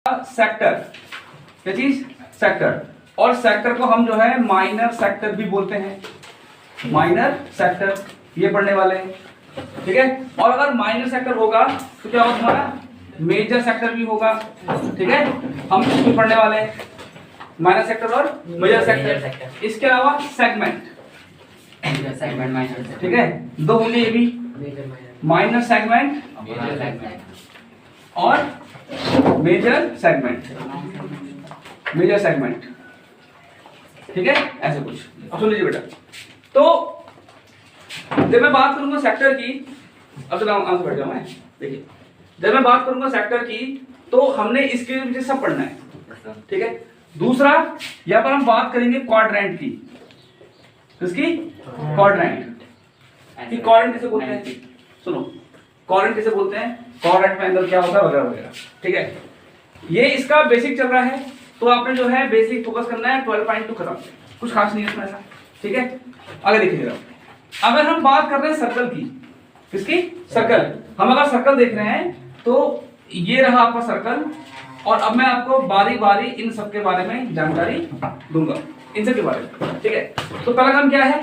Sector, क्या चीज? Sector. और सेक्टर को हम जो है माइनर सेक्टर भी बोलते हैं, माइनर सेक्टर, ये पढ़ने वाले हैं, ठीक है। और अगर माइनर सेक्टर होगा तो क्या होगा हमारा? मेजर सेक्टर भी होगा, ठीक है। हम इसको पढ़ने वाले हैं, माइनर सेक्टर और मेजर सेक्टर। इसके अलावा सेगमेंट, ठीक है, दो होंगे ये भी, माइनर सेगमेंट और मेजर सेगमेंट, मेजर सेगमेंट, ठीक है, ऐसे कुछ। अब सुन लीजिए बेटा, तो जब मैं बात करूंगा सेक्टर की, अब चलो आंसर बैठ जाऊं मैं, देखिए जब मैं बात करूंगा सेक्टर की तो हमने इसके पीछे सब पढ़ना है, ठीक है। दूसरा यहां पर हम बात करेंगे क्वाड्रेंट की, किसकी? क्वाड्रेंट की। क्वाड्रेंट किसे बोलते हैं? सुनो, क्वाड्रेंट किसे बोलते हैं? क्वाड्रेंट में अंदर क्या होता है वगैरह वगैरह, ठीक है। ये इसका बेसिक चल रहा है, तो आपने जो है बेसिक फोकस करना है। 12.2 खत्म, कुछ खास नहीं है इसमें ऐसा, ठीक है। आगे देखिएगा, अगर हम बात कर रहे हैं सर्कल की, किसकी? सर्कल। हम अगर सर्कल देख रहे हैं तो ये रहा आपका सर्कल, और अब मैं आपको बारी बारी इन सब के बारे में जानकारी दूंगा, इन सब के बारे में, ठीक है। तो पहला काम क्या है?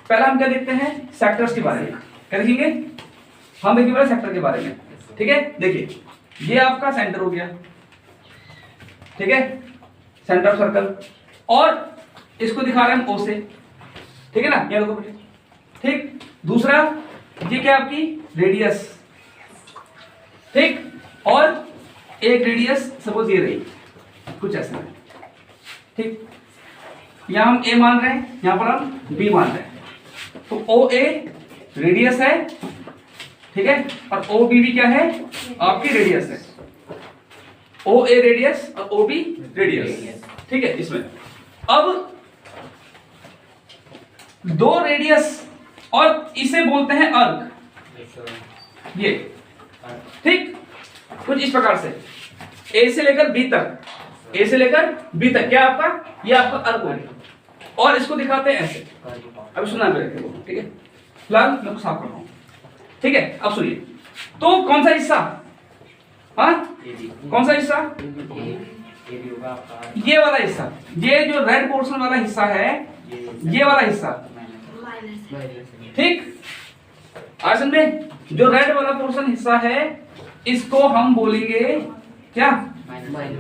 पहला हम क्या देखते हैं? सेक्टर्स के बारे में। क्या देखेंगे हम? देखिए सेक्टर के बारे में, ठीक है। देखिए ये आपका सेंटर हो गया, ठीक है, सेंटर ऑफ सर्कल, और इसको दिखा रहे हैं हम O से, ठीक है ना, ये देखो बेटे, ठीक। दूसरा ये क्या आपकी? रेडियस, ठीक। और एक रेडियस सपोज ये रही, कुछ ऐसा है, ठीक। यहां हम A मान रहे हैं, यहां पर हम B मान रहे हैं, तो OA रेडियस है, ठीक है, और OB भी क्या है? आपकी रेडियस है। OA रेडियस और OB रेडियस, ठीक है। इसमें अब दो रेडियस, और इसे बोलते हैं अर्क, ये, ठीक। कुछ इस प्रकार से A से लेकर B तक, A से लेकर B तक क्या आपका? ये आपका अर्क हो गया, और इसको दिखाते हैं ऐसे। अभी सुना मेरे, ठीक है, फिलहाल मैं साफ कर रहा हूं, ठीक है। अब सुनिए, तो कौन सा हिस्सा? हाँ, कौन सा हिस्सा? ये वाला हिस्सा, ये जो रेड पोर्शन वाला हिस्सा है, ये वाला हिस्सा, ठीक। आज में जो रेड वाला पोर्शन हिस्सा है, इसको हम बोलेंगे क्या?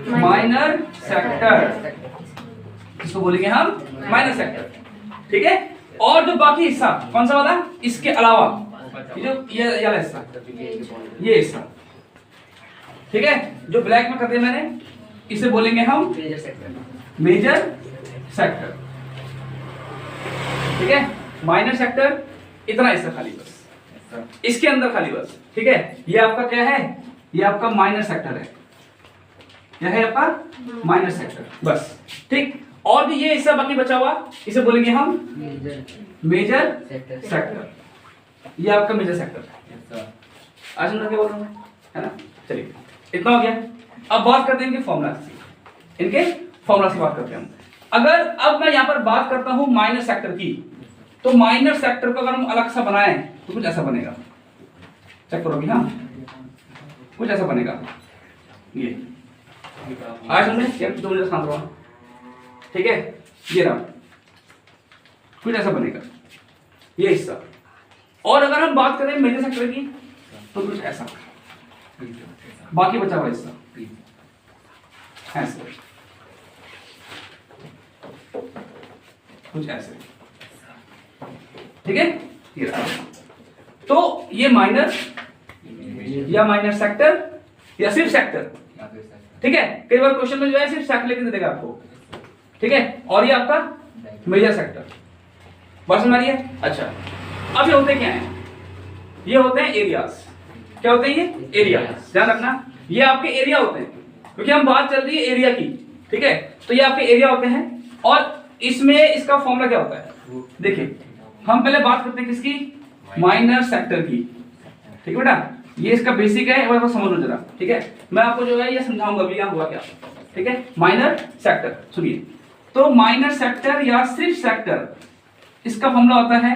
माइनर सेक्टर, इसको बोलेंगे हम माइनर सेक्टर, ठीक है। और जो बाकी हिस्सा कौन सा वाला? इसके अलावा ये वाला हिस्सा, ये हिस्सा, ठीक है, जो ब्लैक में कर दिया मैंने, इसे बोलेंगे हम मेजर सेक्टर, ठीक है। माइनर सेक्टर इतना हिस्सा खाली बस, इसके अंदर खाली बस, ठीक है। ये आपका क्या है? ये आपका माइनर सेक्टर है, क्या है आपका? माइनर सेक्टर, बस, ठीक। और जो ये हिस्सा बाकी बचा हुआ, इसे बोलेंगे हम मेजर सेक्टर, ये आपका मेजर सेक्टर है। आज हम क्या बोल रहे हैं, है ना। चलिए इतना हो गया। अब बात करते हैं इनके फॉर्मूला की, इनके फॉर्मूला की बात करते हैं हम। अगर अब मैं यहाँ पर बात करता हूं माइनर सेक्टर की, तो माइनर सेक्टर को अगर हम अलग सा बनाएं तो कुछ ऐसा बनेगा, चेक करोगे, हाँ, कुछ ऐसा बनेगा। ये आज हमने शांत रहा, ठीक है, ये रहा, कुछ ऐसा बनेगा ये हिस्सा। और अगर हम बात करें मेजर सेक्टर की, तो कुछ ऐसा, बाकी बचा हुआ हिस्सा ऐसे, कुछ ऐसे, ठीक है, ये रहा। तो ये माइनर या माइनर सेक्टर या सिर्फ सेक्टर, ठीक है। कई बार क्वेश्चन में जो है सिर्फ सेक्टर लेके दे देगा आपको, ठीक है। और ये आपका मेजर सेक्टर, बात समझ आ रही है? अच्छा, अब ये होते क्या हैं? ये होते हैं एरियाज। क्या होते हैं ये? एरियाज। ध्यान रखना, ये आपके एरिया होते हैं, क्योंकि हम बात चल रही है एरिया की, ठीक है। तो ये आपके एरिया होते हैं, और इसमें इसका फॉर्मूला क्या होता है? देखिए हम पहले बात करते हैं किसकी? माइनर सेक्टर की, ठीक है बेटा। ये इसका बेसिक है, और समझ लो जरा, ठीक है। मैं आपको जो है ये समझाऊंगा भी, यहाँ हुआ क्या, ठीक है। माइनर सेक्टर सुनिए, तो माइनर सेक्टर या सिर्फ सेक्टर, इसका फॉर्मूला होता है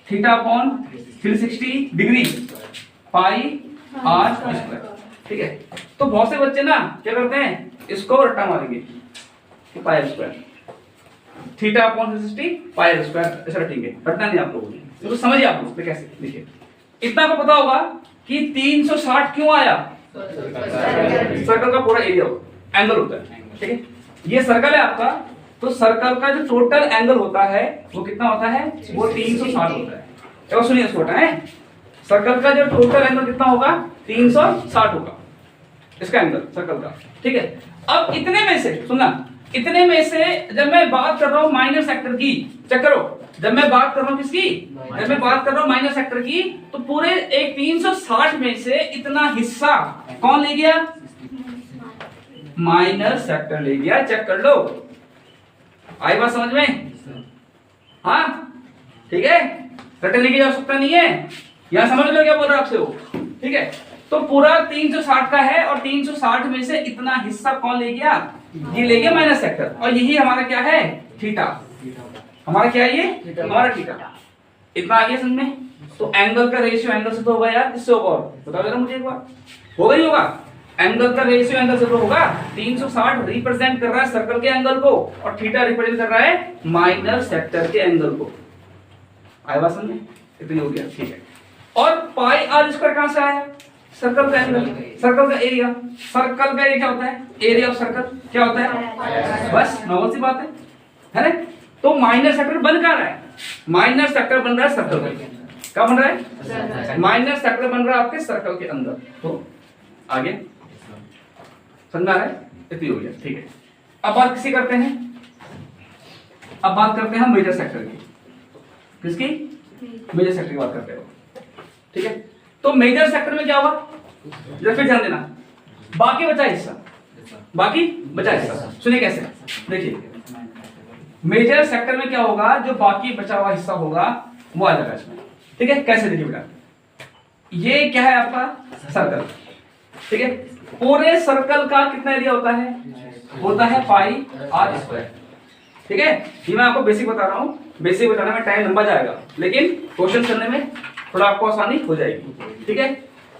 थीटा अपॉन 360 डिग्री पाई r स्क्वायर, ठीक है। तो बहुत से बच्चे ना क्या करते हैं, इसको रट्टा मारेंगे pi square theta upon 360 pi square ऐसा रटेंगे, रटना नहीं आप लोगों ने, तो समझिए आप लोग कैसे। देखिए इतना को पता होगा कि 360 क्यों आया, सर्कल का पूरा एरिया एंगल होता है, ठीक है, ये सर्कल है आपका, तो सर्कल का जो टोटल एंगल होता है वो कितना होता है, वो 360 होता है। देखो सुनिए इसको है, सर्कल का जो टोटल एंगल कितना होगा, 360 होगा इसका एंगल सर्कल का, ठीक है। अब इतने में से सुनना, इतने में से जब मैं बात कर रहा हूं माइनर सेक्टर की, चेक करो, जब मैं बात कर रहा हूं किसकी, जब मैं बात कर रहा हूं माइनर सेक्टर की, तो पूरे एक 360 में से इतना हिस्सा कौन ले गया, माइनर सेक्टर ले गया, चेक कर लो, आई बात समझ में, हाँ ठीक है, रटने की आवश्यकता नहीं है, यहां समझ लो क्या बोल रहा है आपसे वो, ठीक है। तो पूरा 360 का है और 360 में से इतना हिस्सा कौन ले गया, ये ले गया माइनस सेक्टर, और यही हमारा क्या है, थीटा, हमारा क्या है ये, हमारा थीटा, इतना आ गया समझ में। तो एंगल का रेशियो एंगल से तो होगा यार, किससे होगा और बताओ जरा मुझे एक बार, होगा ही होगा, एंगल का रेशियो एंगल से तो होगा, 360 रिप्रेजेंट कर रहा है सर्कल के एंगल को और थीटा रिप्रेजेंट कर रहा है माइनर सेक्टर के एंगल को, आया बात समझ में, इतनी हो गया, ठीक है। और पाई आर स्क्वायर कहां से आया, सर्कल का एंगल, सर्कल का एरिया, सर्कल का एरिया क्या होता है, एरिया ऑफ सर्कल क्या होता है, बस नॉर्मल सी बात है ना। तो माइनर सेक्टर बन कहां रहा है, माइनर सेक्टर बन रहा है सर्कल में, क्या बन रहा है, माइनर सेक्टर बन रहा है आपके सर्कल के अंदर। तो आगे समझ में आ रहा है, इतनी हो गया, ठीक है। अब बात किसी करते हैं, अब बात करते हैं मेजर सेक्टर की, किसकी, मेजर सेक्टर की बात करते हो, ठीक है। तो मेजर सेक्टर में क्या हुआ, जरा फिर ध्यान देना, बाकी बचा हिस्सा, बाकी बचा हिस्सा, सुनिए कैसे, देखिए मेजर सेक्टर में क्या होगा, जो बाकी बचा हुआ हिस्सा होगा वो आ जाएगा इसमें, ठीक है। कैसे देखिए बेटा, ये क्या है आपका सर्कल, ठीक है, पूरे सर्कल का कितना एरिया होता है, होता है पाई आर स्क्वायर, ठीक है। ये मैं आपको बेसिक बता रहा हूं, बेसिक बताने में टाइम लंबा जाएगा, लेकिन क्वेश्चन करने में थोड़ा आपको आसानी हो जाएगी, ठीक है।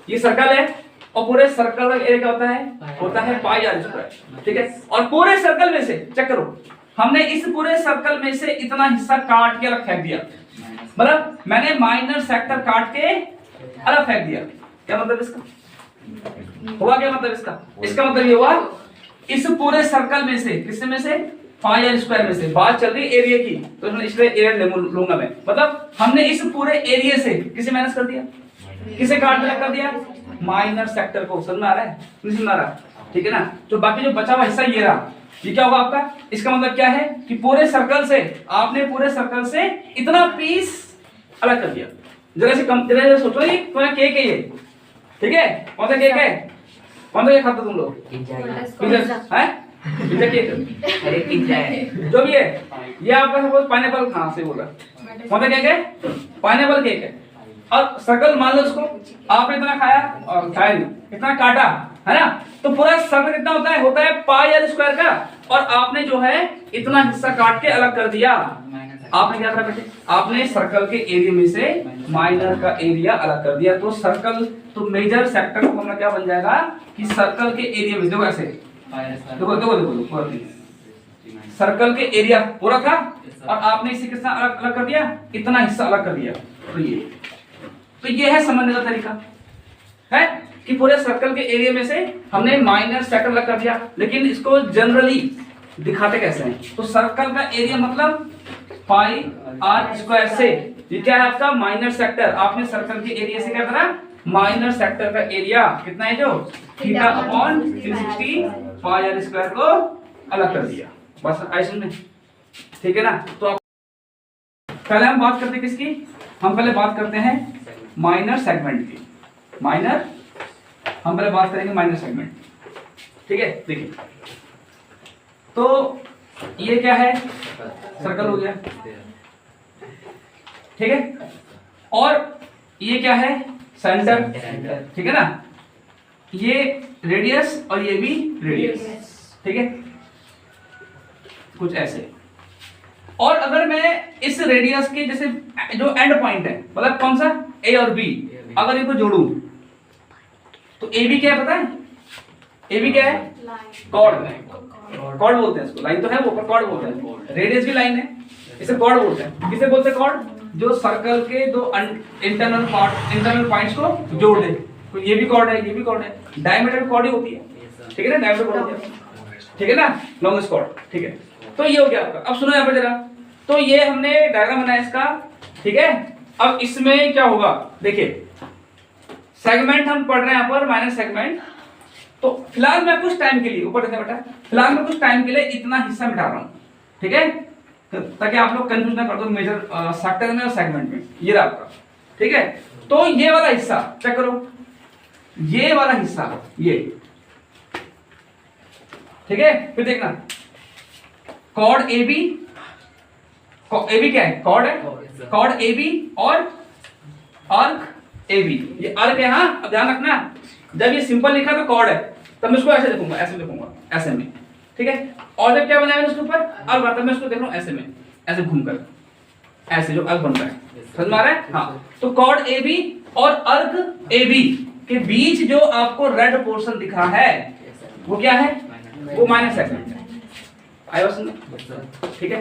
ये सर्कल है और पूरे सर्कल का एरिया क्या होता है पाई आर स्क्वायर, ठीक है। और पूरे सर्कल में से चेक करो, हमने इस पूरे सर्कल में से इतना हिस्सा काट के अलग फेंक दिया, मतलब मैंने माइनर सेक्टर काट के अलग फेंक दिया, क्या मतलब इसका हुआ, क्या मतलब इसका मतलब ये हुआ, इस पूरे सर्कल में से, किस में से, पाई आर स्क्वायर में से, बात चल रही एरिया की, तो इसलिए एरिया लूंगा मैं, मतलब हमने इस पूरे एरिया से किसे माइनस कर दिया, किसे काट के कर दिया, माइनर सेक्टर को, समझ में आ रहा है, नहीं समझ में आ रहा, ठीक है ना। तो बाकी जो बचा हुआ हिस्सा ये रहा, ये क्या होगा आपका, इसका मतलब क्या है कि पूरे सर्कल से आपने पूरे सर्कल से इतना पीस अलग कर दिया, जरा से कम, जरा सोचो ये तुम्हारा केक है ये, ठीक है, कौन सा केक है, कौन सा केक खाते तुम लोग, पिज्जा है, पिज्जा केक, अरे पिज्जा है जो भी है, ये आपका सपोज पाइनएप्पल, कहां से बोला, कौन सा केक है, पाइनएप्पल केक है। और सर्कल मान लो उसको, आपने इतना खाया और खाया नहीं, इतना काटा है ना, तो पूरा सर्कल कितना होता है पाई आर स्क्वायर का, और आपने जो है इतना हिस्सा काट के अलग कर दिया, आपने क्या करा बेटे, आपने सर्कल के एरिया में से माइनर का एरिया अलग कर दिया, तो सर्कल, तो मेजर सेक्टर को हमारा क्या बन जाएगा कि सर्कल के एरिया में, देखो ऐसे, देखो देखो देखो सर्कल के एरिया पूरा था और आपने इसे कितना अलग अलग कर दिया, इतना हिस्सा अलग कर दिया, तो ये है समझने का तरीका है कि पूरे सर्कल के एरिया में से हमने माइनर सेक्टर अलग कर दिया। लेकिन इसको जनरली दिखाते कैसे हैं, तो सर्कल का एरिया मतलब पाई आर स्क्वायर से, ये क्या है आपका माइनर सेक्टर, आपने सर्कल के एरिया से क्या करा, माइनर सेक्टर का एरिया कितना है जो theta upon 360 pi are square को अलग कर दिया, बस ऐसे में, ठीक है ना। तो पहले हम बात करते हैं किसकी, हम पहले बात करते हैं माइनर सेगमेंट की, माइनर, हम पहले बात करेंगे माइनर सेगमेंट, ठीक है। देखिए तो ये क्या है, सर्कल हो गया, ठीक है, और ये क्या है, सेंटर, ठीक है ना, ये रेडियस और ये भी रेडियस, ठीक है, कुछ ऐसे। और अगर मैं इस रेडियस के जैसे जो एंड पॉइंट है, मतलब कौन सा, ए और बी, अगर इनको जोड़ूं तो ए बी क्या पता है, ए बी क्या है? कॉर्ड। कॉर्ड बोलते हैं इसको, लाइन तो है वो पर कॉर्ड बोलते हैं। रेडियस भी लाइन है, इसे कॉर्ड बोलते हैं। किसे बोलते हैं कॉर्ड? जो सर्कल के दो इंटरनल पॉइंट्स को जोड़ दे। तो ये भी कॉर्ड है, ये भी कॉर्ड है। डायमीटर कॉर्ड ही होती है, ठीक है ना, डायमीटर कॉर्ड होती है, ठीक है ना, लॉन्गेस्ट कॉर्ड, ठीक है। तो ये हो गया आपका। अब सुनो यहाँ पे जरा, तो ये हमने डायग्राम बनाया इसका, ठीक है। अब इसमें क्या होगा देखिए, सेगमेंट हम पढ़ रहे हैं यहाँ पर, माइनर सेगमेंट। तो फिलहाल मैं कुछ टाइम के लिए, ऊपर देखा बेटा, फिलहाल मैं कुछ टाइम के लिए इतना हिस्सा मिटा रहा हूँ, ठीक है, ताकि आप लोग कंफ्यूज ना कर दो मेजर सेक्टर में और सेगमेंट में। ये रहा आपका, ठीक है। तो ये वाला हिस्सा चेक करो, ये वाला हिस्सा, ये, ठीक है। फिर देखना, chord A B, A B क्या है? कॉर्ड है, कॉर्ड ए बी और आर्क ए बी, ये आर्क है। हाँ, अब ध्यान रखना, जब ये सिंपल लिखा तो कॉर्ड है, तब मैं इसको ऐसे लिखूंगा, ऐसे लिखूंगा, ऐसे में, ठीक है। और जब क्या बनाया उसके ऊपर अर्क आता है, मैं इसको देख रहा हूं ऐसे में, ऐसे घूमकर, ऐसे जो अर्क बन रहा है, समझ में आ रहा है? हाँ, तो कॉर्ड ए बी और अर्क ए बी के बीच जो आपको रेड पोर्शन दिख रहा है वो क्या है? वो माइनर सेगमेंट है। आया समझ? ठीक है,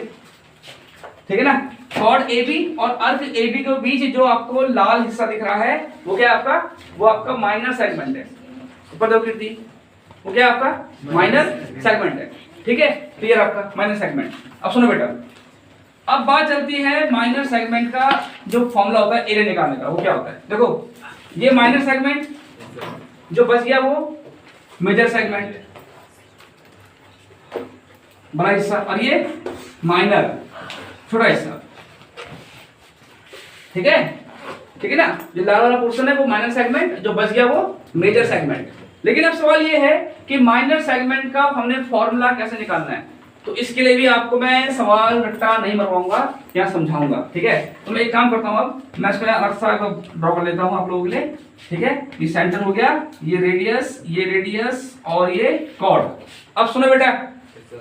ठीक है ना। कॉर्ड ए बी और अर्क ए बी के बीच जो आपको लाल हिस्सा दिख रहा है वो क्या है आपका? वो आपका माइनर सेगमेंट है। ऊपर देखो कीर्ति, वो क्या है आपका? माइनर सेगमेंट है, ठीक है। क्लियर आपका माइनर सेगमेंट। अब सुनो बेटा, अब बात चलती है माइनर सेगमेंट का जो फॉर्मूला होता है एरिया निकालने का, वो क्या होता है? देखो, ये माइनर सेगमेंट जो बच गया वो मेजर सेगमेंट बड़ा हिस्सा, और ये माइनर छोटा हिस्सा, ठीक है, ठीक है ना। जो लाल वाला पोर्शन है वो माइनर सेगमेंट, जो बच गया वो मेजर सेगमेंट। लेकिन अब सवाल ये है कि माइनर सेगमेंट का हमने फॉर्मूला कैसे निकालना है, तो इसके लिए भी आपको मैं सवाल रट्टा नहीं मरवाऊंगा, यहाँ समझाऊंगा, ठीक है। तो मैं एक काम करता हूँ, अब मैं इसको अलग सा ड्रॉ कर लेता हूँ आप लोगों के लिए, ठीक है। ये सेंटर हो गया, ये रेडियस और ये कॉर्ड। अब सुनो बेटा,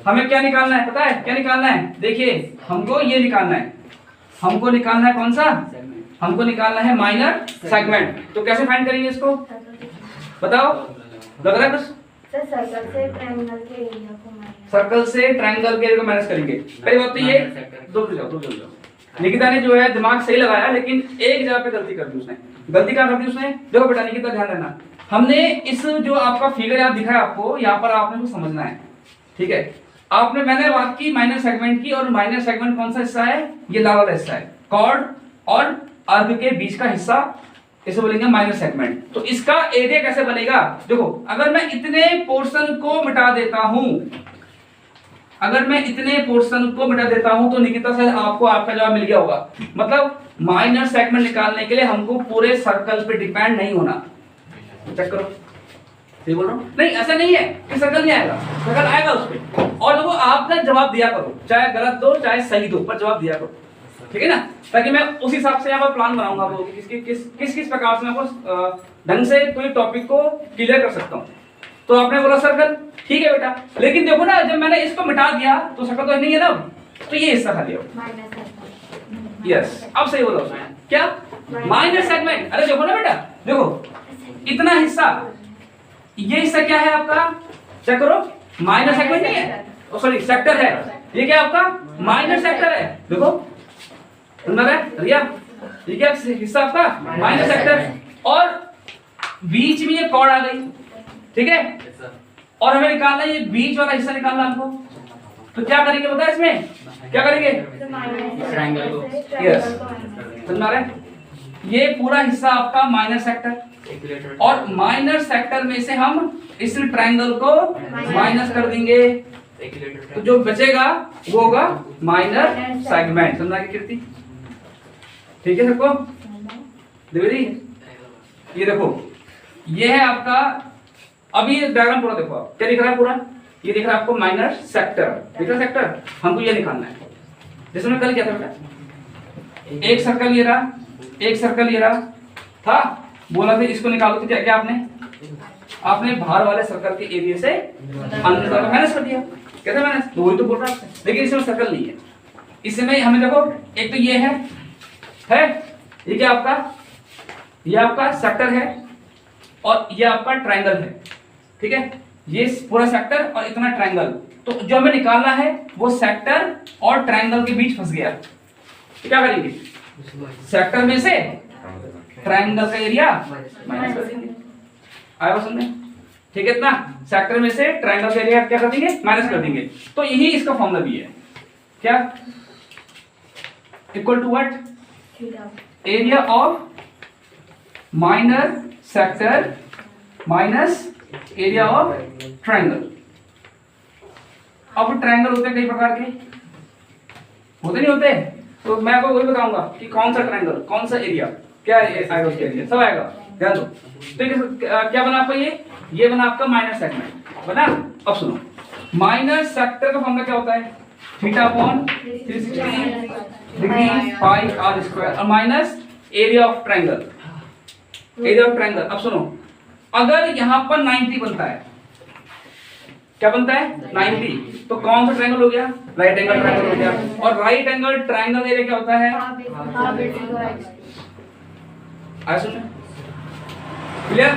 हमें क्या निकालना है पता है? क्या निकालना है? देखिए, हमको ये निकालना है, हमको निकालना है कौन सा? हमको निकालना है माइनर सेगमेंट। तो कैसे फाइंड करेंगे इसको बताओ? लग रहा है कुछ? सर्कल से ट्रायंगल के एरिया को माइनस करेंगे। पहली बात तो ये दो जाओ। निकिता ने जो है दिमाग सही लगाया, लेकिन एक जगह पे गलती कर दी उसने। गलती क्या कर दी उसने? देखो बेटा निकिता, ध्यान देना, हमने इस जो आपका फिगर यहाँ दिखा है आपको, यहाँ पर आपने को समझना है, ठीक है। मैंने बात की माइनर सेगमेंट की, और माइनर सेगमेंट कौन सा हिस्सा है? ये लाल वाला हिस्सा है, कॉर्ड और अर्क के बीच का हिस्सा, इसे बोलेंगे माइनर सेगमेंट। तो इसका एरिया कैसे बनेगा? देखो, अगर मैं इतने पोर्शन को मिटा देता हूं, तो निकिता से आपको आपका जवाब मिल गया होगा। मतलब माइनर सेगमेंट निकालने के लिए हमको पूरे सर्कल पे डिपेंड नहीं होना। चेक करो, सही बोल रहा हूं? नहीं, ऐसा नहीं है कि सर्कल नहीं आएगा, सर्कल आएगा उस पे। और देखो, आपने जवाब दिया करो, चाहे गलत दो चाहे सही दो, पर जवाब दिया करो, ठीक है ना, ताकि मैं उस हिसाब से यहाँ पर प्लान बनाऊंगा वो किस प्रकार से मैं आपको ढंग से कोई टॉपिक को क्लियर कर सकता हूँ। तो आपने बोला सर्कल, ठीक है बेटा, लेकिन देखो ना, जब मैंने इसको मिटा दिया तो सर्कल तो नहीं है ना, तो ये हिस्सा खाली हो। यस, अब सही बोला उसने। क्या? Minor segment. अरे देखो ना बेटा, देखो इतना हिस्सा, ये हिस्सा क्या है आपका? चेक करो, माइनर सेगमेंट नहीं है, सॉरी सेक्टर है। ये क्या आपका? माइनर सेक्टर है। देखो रिया, ये क्या हिस्सा आपका? माइनर सेक्टर, और बीच में ये कॉर्ड आ गई, ठीक है। और हमें निकालना है ये बीच वाला हिस्सा निकालना हमको। तो क्या करेंगे पता है? इसमें क्या करेंगे? यस, समझ आ रहा है? ये पूरा हिस्सा आपका माइनर सेक्टर, और माइनर सेक्टर में से हम इस ट्रायंगल को माइनस कर देंगे, तो जो बचेगा वो होगा माइनर सेगमेंट। समझा के कीर्ति? ठीक है सबको? द्विवेदी, ये देखो, ये है आपका, अभी ये डायग्राम पूरा देखो, आप क्या दिख रहा है? पूरा ये दिख रहा है आपको माइनर सेक्टर, दिख रहा सेक्टर। हमको ये निकालना है, जैसे मैं कल क्या था बेटा, एक सर्कल ये रहा, एक सर्कल ये रहा था, बोला था इसको निकालो, तो क्या क्या आपने बाहर वाले सर्कल के एरिया से अंदर सर्कल माइनस कर दिया। कैसे माइनस? तो वही तो बोल रहा है, लेकिन इसमें सर्कल नहीं है। इसमें हमें देखो, एक तो ये है ये क्या आपका? ये आपका सेक्टर है, और ये आपका ट्रायंगल है, ठीक है। ये पूरा सेक्टर और इतना ट्रायंगल, तो जो हमें निकालना है वो सेक्टर और ट्रायंगल के बीच फंस गया। तो क्या करेंगे, सेक्टर में से ट्रायंगल का एरिया माइनस कर देंगे। आया बात समझ में? ठीक है, इतना सेक्टर में से ट्रायंगल का एरिया क्या कर देंगे, माइनस कर देंगे। तो यही इसका फॉर्मूला भी है, क्या equal to what, area of minor sector minus area of triangle. अब ट्रायंगल होते हैं कई प्रकार के, होते नहीं होते, तो मैं आपको वही बताऊंगा कि कौन सा ट्रायंगल, कौन सा एरिया, क्या आएगा उसका एरिया, सब आएगा, ध्यान दो। तो क्या बना आपका, ये बना आपका माइनर सेगमेंट बना। अब सुनो, माइनर सेक्टर का फॉर्मूला क्या होता है, theta upon 360 degree pi are square और minus area of triangle, area of triangle. अब सुनो, अगर यहां पर 90 बनता है, क्या बनता है 90, तो कौन सा ट्रायंगल हो गया, राइट एंगल ट्रायंगल हो गया। और राइट एंगल ट्रायंगल एरिया क्या होता है, क्लियर,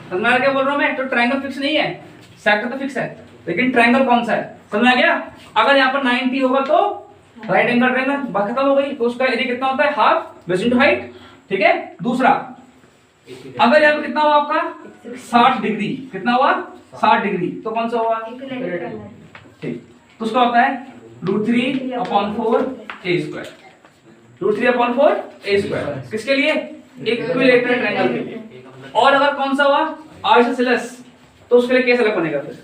समझ में आ क्या बोल रहा हूं मैं। तो ट्रायंगल फिक्स नहीं है, सेक्टर तो फिक्स है, लेकिन ट्रायंगल कौन सा है, समझ में आ गया। अगर यहाँ पर 90 होगा तो राइट एंगल ट्रायंगल, बात खत्म हो गई। तो उसका एरिया कितना होता है, हाफ बेस इनटू हाइट, ठीक है। दूसरा, अगर यहाँ पे कितना हुआ आपका 60 डिग्री, कितना हुआ 60 डिग्री, तो कौन सा हुआ, ठीक, तो उसका होता है √3/4 a स्क्वायर, √3/4 a स्क्वायर, किसके लिए, इक्विलैटरल ट्रायंगल के लिए। और अगर कौन सा हुआ आइसोसेलेस, तो उसके लिए केस अलग बनेगा, फिर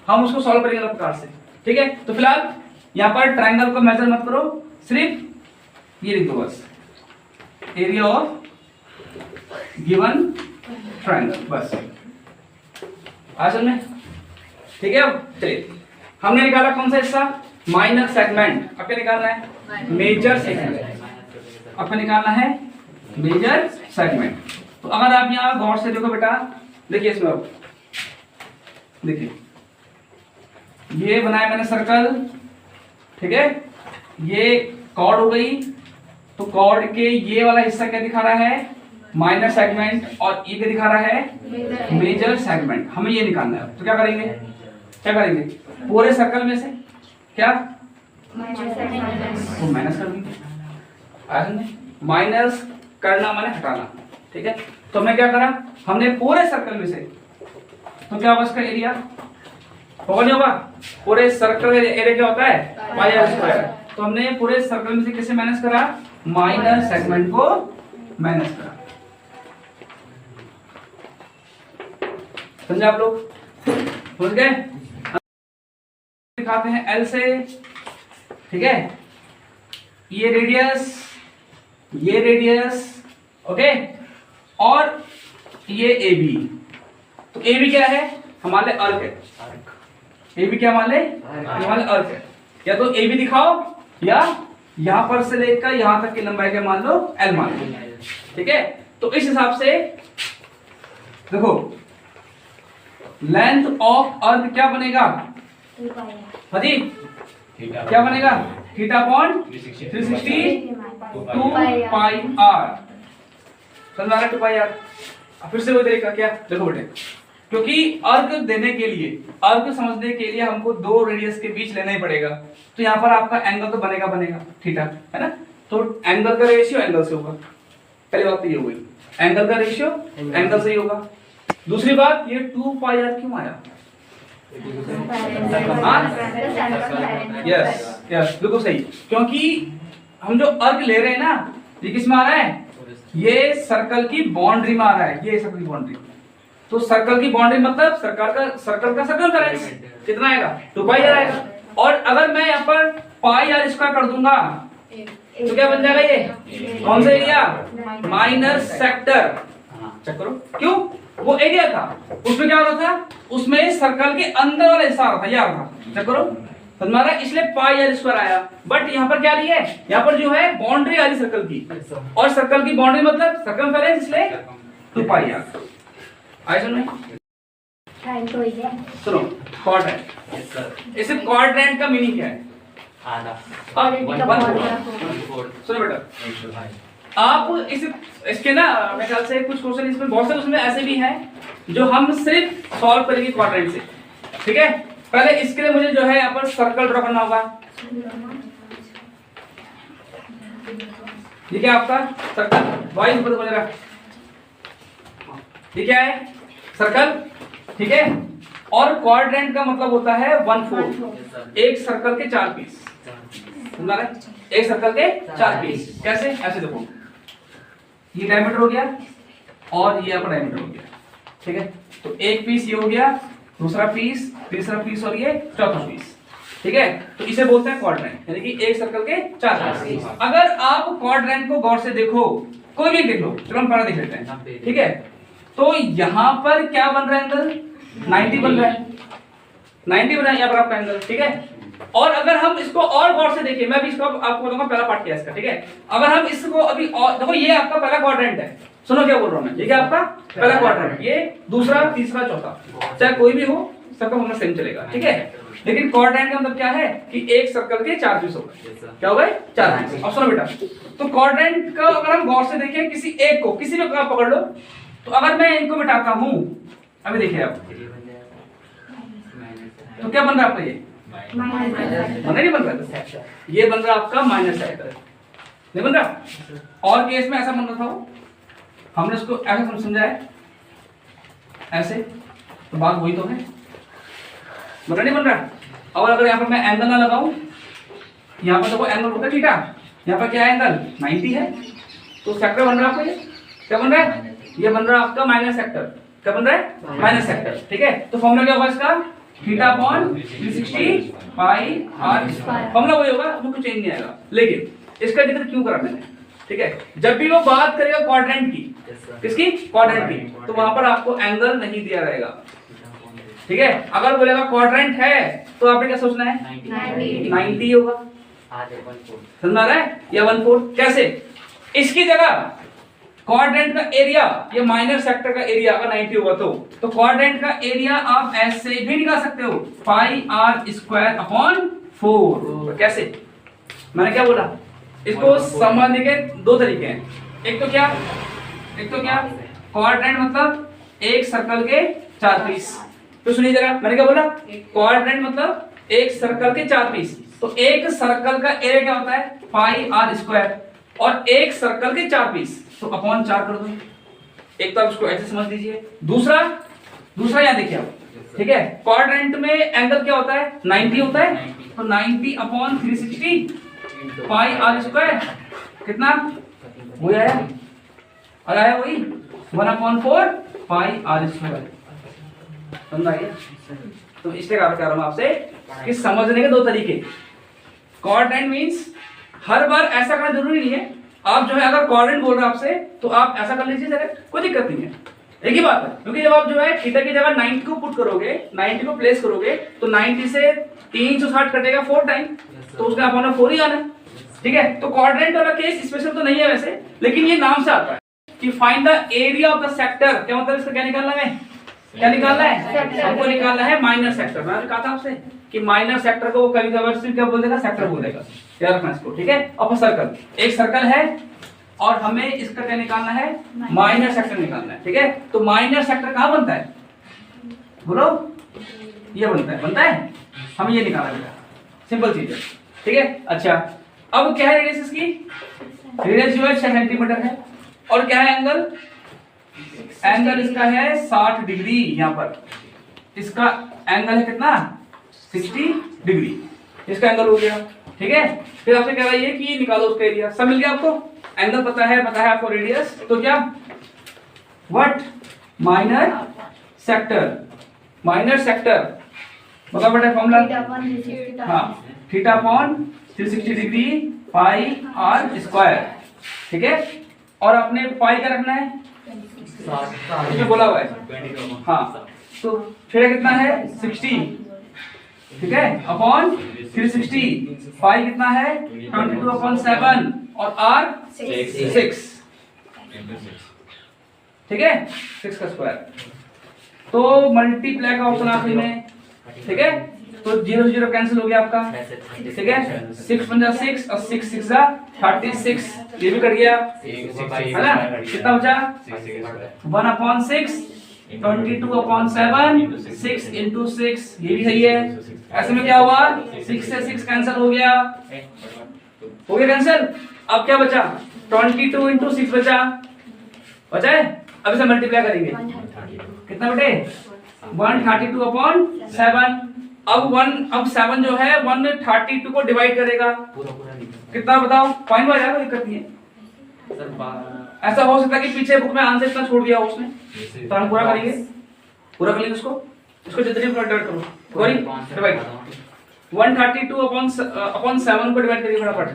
हम उसको सॉल्व करेंगे अलग प्रकार से, ठीक है। तो फिलहाल यहाँ पर ट्रायंगल को मेजर मत करो, सिर्फ ये लिख दो बस, एरिया ऑफ गिवन ट्रायंगल, बस आज में, ठीक है। अब चलिए, हमने निकाला कौन सा हिस्सा, माइनर सेगमेंट। अब क्या निकालना है, मेजर सेगमेंट। अब क्या निकालना है, मेजर सेगमेंट। तो अगर आप यहाँ गौर से देखो बेटा, देखिए इसमें, अब देखिए ये बनाया मैंने सर्कल, ठीक है, ये कॉर्ड हो गई, तो कॉर्ड के ये वाला हिस्सा क्या दिखा रहा है, माइनर सेगमेंट, और ये क्या दिखा रहा है, मेजर सेगमेंट। हमें ये निकालना है। तो क्या करेंगे, पूरे सर्कल में से क्या तो माइनस कर देंगे, माइनस करना माने हटाना, ठीक है। तो हमने क्या करा, हमने पूरे सर्कल में से, तो क्या होगा इसका एरिया, होगा नहीं होगा, पूरे सर्कल का एरिया क्या होता है पाई आर स्क्वायर। तो हमने पूरे सर्कल में से किसे माइनस करा, माइनर सेगमेंट को माइनस करा, समझे आप लोग, समझ गए। दिखाते हैं एल से, ठीक है, ये रेडियस, ओके, और ये ए बी। तो ए बी क्या है, हमारे अर्क है, ए बी क्या हमारे अर्क है। या तो ए बी दिखाओ, या यहां पर से लेकर यहां तक की लंबाई क्या मान लो, एल मान लो, ठीक है। तो इस हिसाब से देखो, लेंथ ऑफ अर्क क्या बनेगा, हाजी क्या बनेगा, थीटा अपॉन 360 2 पाई आर, समझ आ रहा है, 2 पाई आर। फिर से वही तरीका, क्या देखो बेटे, क्योंकि अर्क देने के लिए, अर्क समझने के लिए हमको दो रेडियस के बीच लेना ही पड़ेगा। तो यहाँ पर आपका एंगल तो बनेगा थीटा, है ना। तो एंगल का रेशियो एंगल से होगा, पहली बात तो ये हुई, एंगल का रेशियो एंगल से ही होगा। दूसरी बात, ये 2 पाई आर क्यों आया, यस बिल्कुल सही, क्योंकि हम जो अर्क ले रहे हैं ना, ये किस में आ रहा है, ये सर्कल की बाउंड्री में आ रहा है, ये सर्कल की बाउंड्री। तो सर्कल की बाउंड्री मतलब सर्कल का सर्कमफेरेंस कितना आएगा, 2 पाई आर आएगा। और अगर मैं यहाँ पर पाई आर स्क्वायर कर दूंगा, तो क्या बन जाएगा, ये कौन सा एरिया, माइनर सेक्टर। चेक करो, क्यों, वो एरिया था, उसमें क्या होता था, उसमें सर्कल के अंदर वाला हिस्सा आता था, ये आता था। चेक करो, हमारा इसलिए पाई आर स्क्वायर आया। बट यहाँ पर क्या रही है, यहाँ पर जो है बाउंड्री आ रही सर्कल की, और सर्कल की बाउंड्री मतलब सर्कमफेरेंस, इसलिए 2 पाई आर। आए सुनो, सुनो क्वाड्रेंट, इसे क्वाड्रेंट का मीनिंग क्या है, सुनो बेटा, आप इसके ना मेरे ख्याल से कुछ क्वेश्चन इसमें बहुत से उसमें ऐसे भी हैं जो हम सिर्फ सॉल्व करेंगे क्वाड्रेंट से, ठीक है। पहले इसके लिए मुझे जो है यहाँ पर सर्कल ड्रॉ करना होगा। ये क्या आपका सर्कल वाई ऊपर बन रहा, ये क्या है सर्कल, ठीक है। और क्वाड्रेंट का मतलब होता है 1/4, एक सर्कल के 4 पीस, समझा रहे, एक सर्कल के 4 पीस। कैसे, ऐसे देखो, ये डायमीटर हो गया और ये आपका डायमीटर हो गया, ठीक है। तो एक पीस ये हो गया, दूसरा पीस, तीसरा पीस और ये चौथा पीस, ठीक है। तो इसे बोलते हैं क्वाड्रेंट, यानी कि एक सर्कल के 4 पीस। अगर आप क्वाड्रेंट को गौर से देखो, कोई भी देख लो, चलो हम पहले देख लेते हैं, ठीक है। तो यहाँ पर क्या बन रहा है एंगल, 90 बन रहा है, 90 बना है यहाँ पर आपका एंगल, ठीक है। और अगर हम इसको और गौर से देखें, मैं भी इसको आपको बताऊंगा पहला पार्ट क्या है इसका, ठीक है। अगर हम इसको अभी और देखो, ये आपका पहला क्वाड्रेंट है, सुनो क्या बोल रहा हूं मैं, ये क्या आपका पहला क्वाड्रेंट, ये दूसरा, तीसरा, चौथा, चाहे कोई भी हो, सबका फॉर्मूला सेम चलेगा, ठीक है। लेकिन क्वाड्रेंट का मतलब क्या है कि एक सर्कल के 4 पीस हो गए, क्या हो गए 4 पीस। अब सुनो बेटा, तो क्वाड्रेंट का अगर हम गौर से देखें, किसी एक को, किसी भी आप पकड़ लो, तो अगर मैं इनको मिटाता हूं, अभी देखिए आप, तो क्या बन रहा है आपका, ये नहीं बन रहा, ये बन रहा आपका माइनस सेक्टर, नहीं बन रहा। और केस में ऐसा बन रहा था, हमने इसको ऐसा समझा है, ऐसे, तो बात वही तो है, बन रहा नहीं बन रहा। और अगर यहाँ पर मैं एंगल ना लगाऊं, यहाँ पर देखो एंगल होता है थीटा, यहाँ पर क्या है एंगल 90 है, तो सेक्टर बन रहा है आपको, ये क्या बन रहा है, ये बन रहा है आपका माइनस सेक्टर, क्या बन रहा है माइनस सेक्टर, ठीक है। तो फॉर्मूला क्या होगा इसका, theta upon 360 pi are square, formula वही होगा, उसमें कुछ चेंज नहीं आएगा। लेकिन इसका जिक्र क्यों करा मैंने, ठीक है, जब भी वो बात करेगा क्वाड्रेंट की, किसकी, क्वाड्रेंट की, तो वहां पर आपको एंगल नहीं दिया रहेगा, ठीक है। अगर बोलेगा क्वाड्रेंट है, तो आपने क्या सोचना है, 90 होगा, समझ आ रहा है, या 1/4। कैसे, इसकी जगह क्वाड्रेंट का एरिया, ये माइनर सेक्टर का एरिया अगर 90 होगा, तो क्वाड्रेंट का एरिया आप ऐसे भी निकाल सकते हो, पाई आर स्क्वायर अपॉन 4। कैसे, मैंने क्या बोला, इसको समझने के 2 तरीके हैं। एक तो क्या, क्वाड्रेंट मतलब एक सर्कल के 4 पीस। तो सुनिए जरा, मैंने क्या बोला, क्वाड्रेंट मतलब एक सर्कल के 4 पीस। तो एक सर्कल का एरिया क्या होता है, पाई आर स्क्वायर, और एक सर्कल के 4 पीस, तो अपॉन 4 कर दो। एक तो आप इसको ऐसे समझ लीजिए। दूसरा यहां देखिए आप, ठीक है, क्वाड्रेंट में एंगल क्या होता है, 90 होता है, तो 90 अपॉन 360 पाई आर स्क्वायर, कितना वही आया, और आया वही 1/4 पाई आर स्क्वायर, समझ आइए। तो इसलिए कह रहा हूं आपसे कि समझने के 2 तरीके। क्वाड्रेंट मींस हर बार ऐसा करना जरूरी नहीं है, आप जो है अगर क्वाड्रेंट बोल रहे हैं आपसे, तो आप ऐसा कर लीजिए, कोई दिक्कत नहीं है, एक ही बात है। क्योंकि जब आप जो है थीटा की जगह 90 को पुट करोगे, 90 को प्लेस करोगे, तो 90 से 360 कटेगा 4 टाइम, तो उसका अपॉन 4 ही आना, ठीक है। तो क्वाड्रेंट वाला केस स्पेशल तो नहीं है वैसे, लेकिन ये नाम से आता है कि find the area of the sector. क्या मतलब इसका, क्या निकालना है, हमको निकालना है माइनर सेक्टर। मैंने कहा था आपसे कि माइनर सेक्टर को वो कभी कभी क्या बोल देगा, सेक्टर बोल देगा, याद रखना इसको, ठीक है। अब सर्कल, एक सर्कल है और हमें इसका क्या निकालना है, माइनर सेक्टर निकालना है, ठीक है। तो माइनर सेक्टर कहाँ बनता है, बोलो, ये बनता है, हमें ये निकालना है, सिंपल चीज है, ठीक है। अच्छा, अब क्या है रेडियस इसकी, रेडियस जो है 6 सेंटीमीटर है, और क्या है एंगल इसका है 60 डिग्री। यहाँ पर इसका एंगल है कितना, 60 डिग्री, इसका एंगल हो गया, ठीक है। फिर आपसे कह रहा है कि निकालो उसका एरिया, सब मिल गया आपको, एंगल पता है आपको रेडियस, तो क्या व्हाट, माइनर सेक्टर मतलब बेटा फॉर्मूला, हाँ, theta upon 360 degree pi are square, ठीक है। और आपने पाई क्या रखना है, इसमें बोला हुआ है, हाँ, तो थीटा कितना है 60, ठीक है, अपॉन 360, पाई कितना है 22/7, और आर 6, ठीक है, 6 का स्क्वायर। तो मल्टीप्लाई का ऑप्शन आखिरी में, ठीक है। तो 0 0 कैंसिल हो गया आपका, ठीक है। 6 पंजा 6 और 6 6 36, ये भी कट गया है ना। कितना बचा 1/6, 22/7, 6 × 6, ये भी सही है। ऐसे में क्या हुआ 6 से 6 कैंसिल हो गया कैंसिल। अब क्या बचा 22 × 6 बचा है। अब इसे मल्टीप्लाई करेंगे, कितना बेटे 132/7। अब 7 जो है 132 को डिवाइड करेगा, कितना बताओ, पॉइंट आ जाएगा, दिक्कत नहीं है। ऐसा हो सकता है कि पीछे बुक में आंसर इतना छोड़ दिया हो उसने, तो हम पूरा करेंगे उसको जितनी डिवाइड करो सॉरी डिवाइड 132/7 को डिवाइड करिए फटाफट।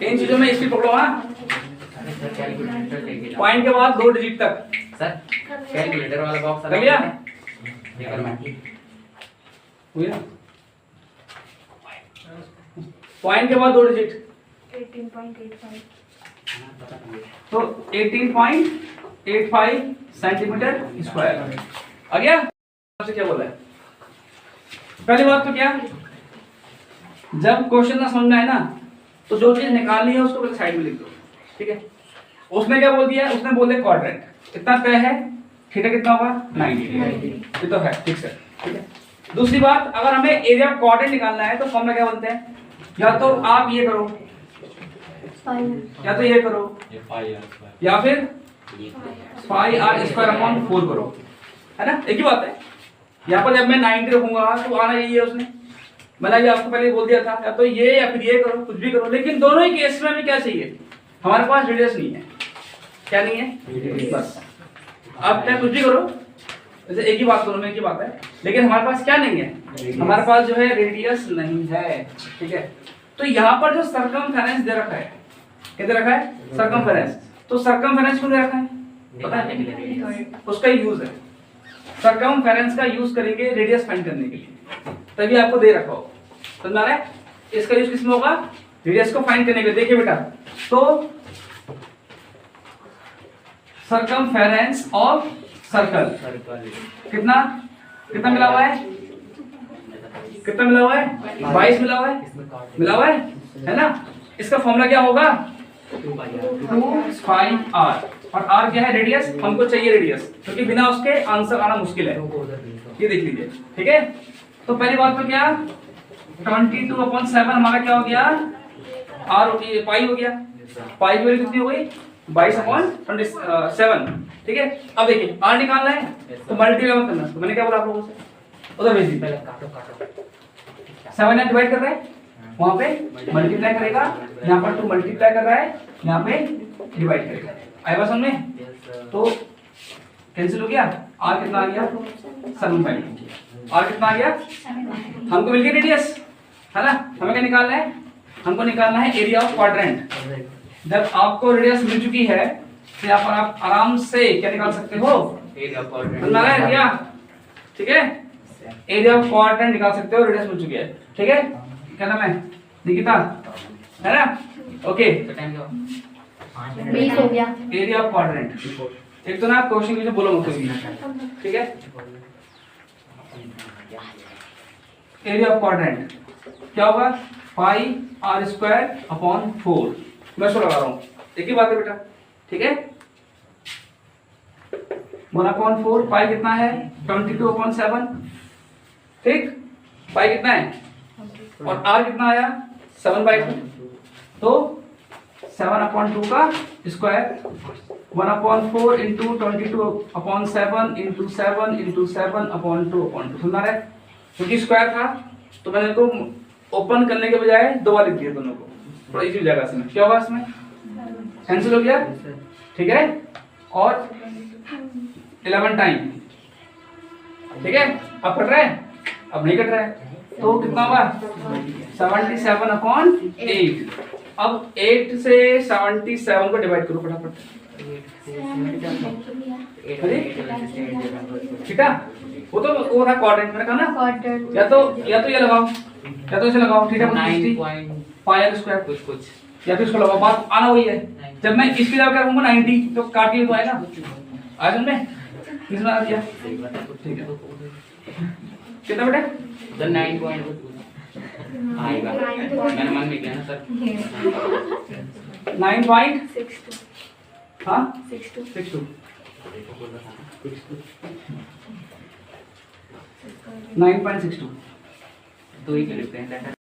इन चीजों में इसकी पकड़ो हाँ, पॉइंट के बाद 2 डिजिट तक। सर कैलकुलेटर वाला बॉक्स कर लिया पॉइंट के बाद 2 डिजिट 18.85, तो 18.85 सेंटीमीटर स्क्वायर आ गया। आपसे क्या बोला है पहली बात तो क्या, जब क्वेश्चन ना समझ में आए ना तो जो चीज निकालनी है उसको पहले साइड में लिख दो, ठीक है। उसने क्या बोल दिया, उसने बोले क्वाड्रेंट इतना तय है, थीटा कितना होगा 90, ये तो है ठीक है, ठीक है। दूसरी बात, अगर हमें एरिया ऑफ क्वाड्रेंट निकालना है तो फॉर्मूला क्या बनते हैं, या तो आप ये करो या तो ये करो या फिर पाई r स्क्वायर अपॉन 4 करो, है ना, एक ही बात है। यहाँ पर जब मैं 90 रखूंगा तो आना यही है उसने, मैंने अभी आपको पहले बोल दिया था, या तो ये या फिर ये करो, कुछ भी करो, लेकिन दोनों ही केस में हमें क्या चाहिए, हमारे पास रेडियस नहीं है, क्या नहीं है बस। आप क्या कुछ भी करो, जैसे एक ही बात करो, एक ही बात है, लेकिन हमारे पास क्या नहीं है, हमारे पास जो है रेडियस नहीं है, ठीक है। तो यहाँ पर जो सर्कमफेरेंस दे रखा है, क्या दे रखा है सर्कमफेरेंस, तो सर्कमफेरेंस क्यों दे रखा है पता है, उसका यूज है, सर्कमफेरेंस का यूज करेंगे रेडियस फाइंड करने के लिए, तभी आपको दे रखा हो, समझ आ रहा है। इसका यूज किसमें होगा, रेडियस को फाइंड करने के लिए। देखिए बेटा, तो सर्कमफेरेंस ऑफ सर्कल कितना कितना मिला हुआ है, कितना मिला हुआ है 22 मिला हुआ है ना। इसका फॉर्मूला क्या होगा 2πr, और r क्या है रेडियस, हमको चाहिए रेडियस, क्योंकि बिना उसके आंसर आना मुश्किल है, ये देख लीजिए, ठीक है। तो पहली बात तो क्या 22/7 हमारा क्या हो गया r पाई हो गया, पाई की वैल्यू कितनी हो गई 22/27, ठीक है। अब देखिए r निकालना है तो मल्टीप्लाई करना, तो मैंने क्या बोला आप लोगों से, उधर भेज दीजिए, 7 ने डिवाइड कर रहा है, वहां पे मल्टीप्लाई करेगा, यहाँ पर 2 मल्टीप्लाई कर रहा है, यहाँ पे डिवाइड करेगा, आया बात समझ में। तो कैंसिल हो गया, r कितना आ गया 7.5, r कितना आ गया, हमको मिल गया रेडियस, है ना। हमें क्या निकालना है, हमको निकालना है एरिया ऑफ क्वाड्रेंट। जब आपको रेडियस मिल चुकी है तो यहाँ पर आप आराम से क्या निकाल सकते हो, एरिया ऑफ क्वाड्रेंट, एरिया, ठीक है, एरिया ऑफ क्वाड्रेंट निकाल सकते हो, रेडियस मिल चुकी है, ठीक है। क्या नाम है निकिता, है ना, ओके। तो टाइम क्या 20 हो गया। एरिया ऑफ क्वाड्रेंट, एक तो ना क्वेश्चन की जो बोलो मुझे, ठीक है। एरिया ऑफ क्वाड्रेंट क्या होगा पाई r²/4, मैं इसको लगा रहा हूँ, एक ही बात है बेटा, ठीक है। 1/4, पाई कितना है 22/7, ठीक, पाई कितना है और r कितना आया 7/2, तो 7/2 का स्क्वायर 1/4 × 22/7 × 7 × 7/2, सुन रहा है, क्योंकि स्क्वायर था तो मैंने इसको ओपन करने के बजाय 2 बार लिख दिया दोनों को, थोड़ा इजी हो जाएगा। इसमें क्या होगा, इसमें कैंसिल हो गया, ठीक है, और 11 टाइम, ठीक है। अब कट रहा है, अब नहीं कट रहा है, तो कितना होगा 77/8। अब 8 से 77 को डिवाइड करो फटाफट, ठीक है। वो था क्वाड्रेंट, मैंने कहा ना, क्वाड्रेंट या तो ये लगाओ या तो इसे लगाओ, ठीक है, 9 पाई r² कुछ या फिर इसको लगाओ, बात आना वही है। जब मैं इसकी जगह करूंगा 90 तो काट के तो आएगा, आ समझ में, किसने बता दिया? ठीक है, कितना बेटा? सर 9 पॉइंट आएगा, मैंने मन में किया ना सर। 9 पॉइंट 62 हाँ 62 62 9.62 तो ही डिफरेंट है।